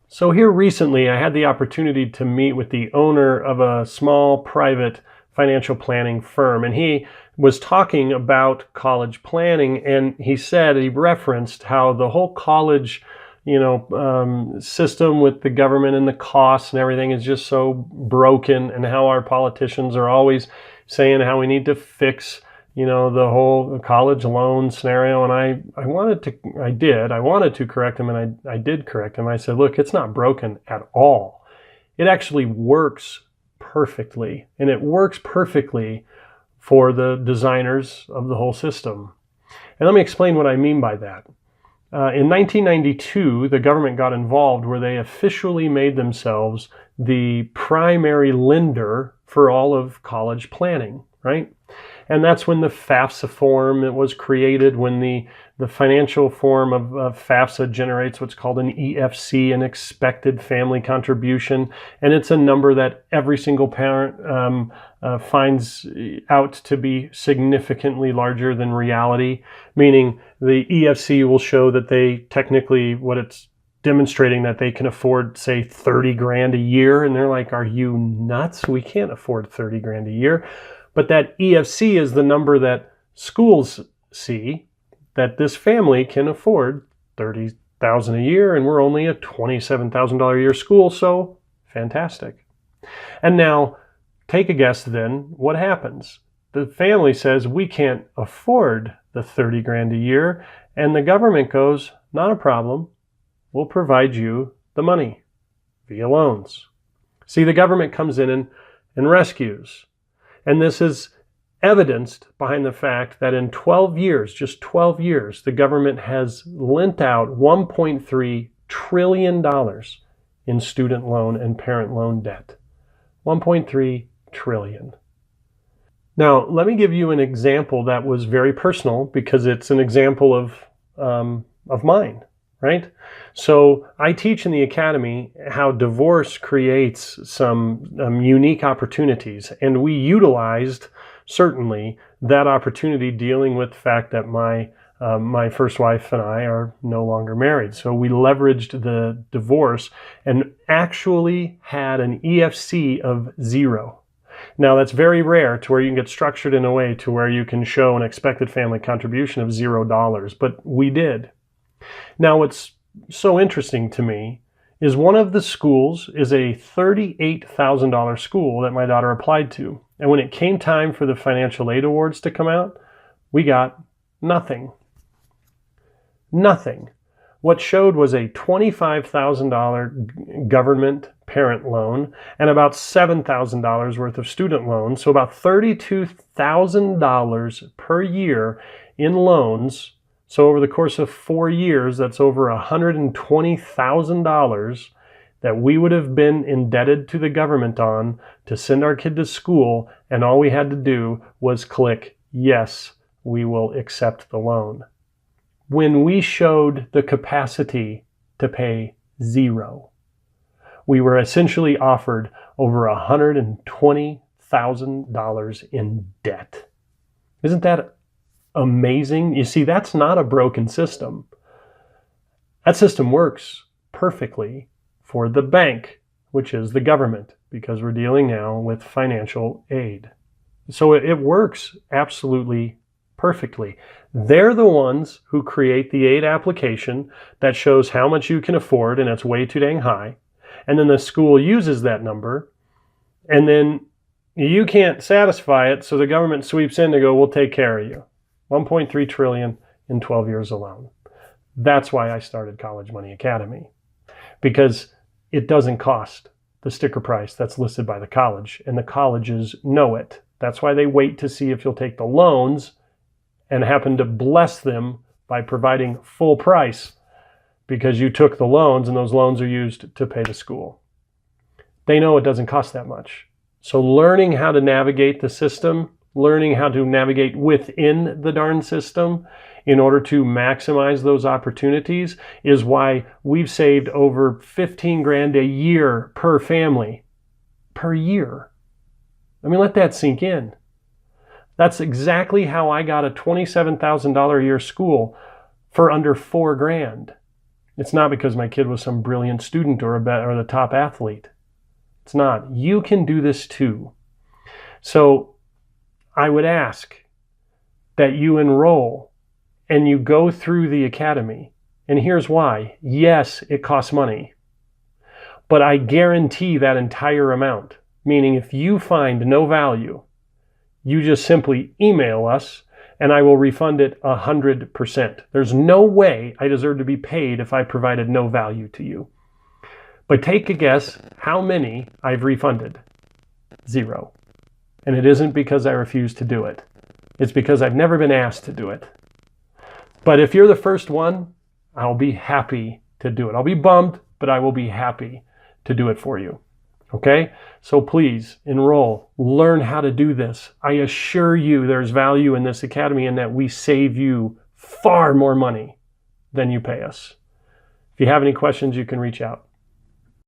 So here recently, I had the opportunity to meet with the owner of a small private financial planning firm, and he was talking about college planning, and he referenced how the whole college, system with the government and the costs and everything is just so broken, and how our politicians are always saying how we need to fix the whole college loan scenario. And I wanted to correct him, and I did correct him. I said, look, it's not broken at all. It actually works perfectly, and it works perfectly for the designers of the whole system. And let me explain what I mean by that. In 1992, the government got involved where they officially made themselves the primary lender for all of college planning, right? And that's when the FAFSA form was created, when the financial form of FAFSA generates what's called an EFC, an expected family contribution. And it's a number that every single parent finds out to be significantly larger than reality, meaning the EFC will show that what it's demonstrating that they can afford, say, 30 grand a year. And they're like, are you nuts? We can't afford 30 grand a year. But that EFC is the number that schools see that this family can afford $30,000 a year, and we're only a $27,000 a year school, so fantastic. And now take a guess then, what happens? The family says, we can't afford the 30 grand a year, and the government goes, not a problem, we'll provide you the money via loans. See, the government comes in and rescues. And this is evidenced behind the fact that in 12 years, just 12 years, the government has lent out $1.3 trillion in student loan and parent loan debt. 1.3 trillion. Now, let me give you an example that was very personal, because it's an example of mine, right? So I teach in the academy how divorce creates some unique opportunities, and we utilized certainly that opportunity dealing with the fact that my first wife and I are no longer married. So we leveraged the divorce and actually had an EFC of 0. Now, that's very rare to where you can get structured in a way to where you can show an expected family contribution of $0, but we did. Now, what's so interesting to me is one of the schools is a $38,000 school that my daughter applied to. And when it came time for the financial aid awards to come out, we got nothing. Nothing. What showed was a $25,000 government parent loan and about $7,000 worth of student loans. So about $32,000 per year in loans. So over the course of 4 years, that's over $120,000 that we would have been indebted to the government on to send our kid to school, and all we had to do was click, yes, we will accept the loan. When we showed the capacity to pay 0, we were essentially offered over $120,000 in debt. Isn't that amazing? You see, that's not a broken system. That system works perfectly for the bank, which is the government, because we're dealing now with financial aid. So it works absolutely perfectly. They're the ones who create the aid application that shows how much you can afford, and it's way too dang high. And then the school uses that number, and then you can't satisfy it, so the government sweeps in to go, we'll take care of you. 1.3 trillion in 12 years alone. That's why I started College Money Academy, because it doesn't cost the sticker price that's listed by the college, and the colleges know it. That's why they wait to see if you'll take the loans and happen to bless them by providing full price, because you took the loans and those loans are used to pay the school. They know it doesn't cost that much. So learning how to navigate the system, learning how to navigate within the darn system in order to maximize those opportunities is why we've saved over 15 grand a year per family. Per year. I mean, let that sink in. That's exactly how I got a $27,000 a year school for under 4 grand. It's not because my kid was some brilliant student or the top athlete. It's not. You can do this too. So I would ask that you enroll and you go through the academy. And here's why. Yes, it costs money, but I guarantee that entire amount. Meaning if you find no value, you just simply email us and I will refund it 100%. There's no way I deserve to be paid if I provided no value to you. But take a guess how many I've refunded. 0. And it isn't because I refuse to do it. It's because I've never been asked to do it. But if you're the first one, I'll be happy to do it. I'll be bummed, but I will be happy to do it for you. Okay? So please enroll, learn how to do this. I assure you there's value in this academy and that we save you far more money than you pay us. If you have any questions, you can reach out.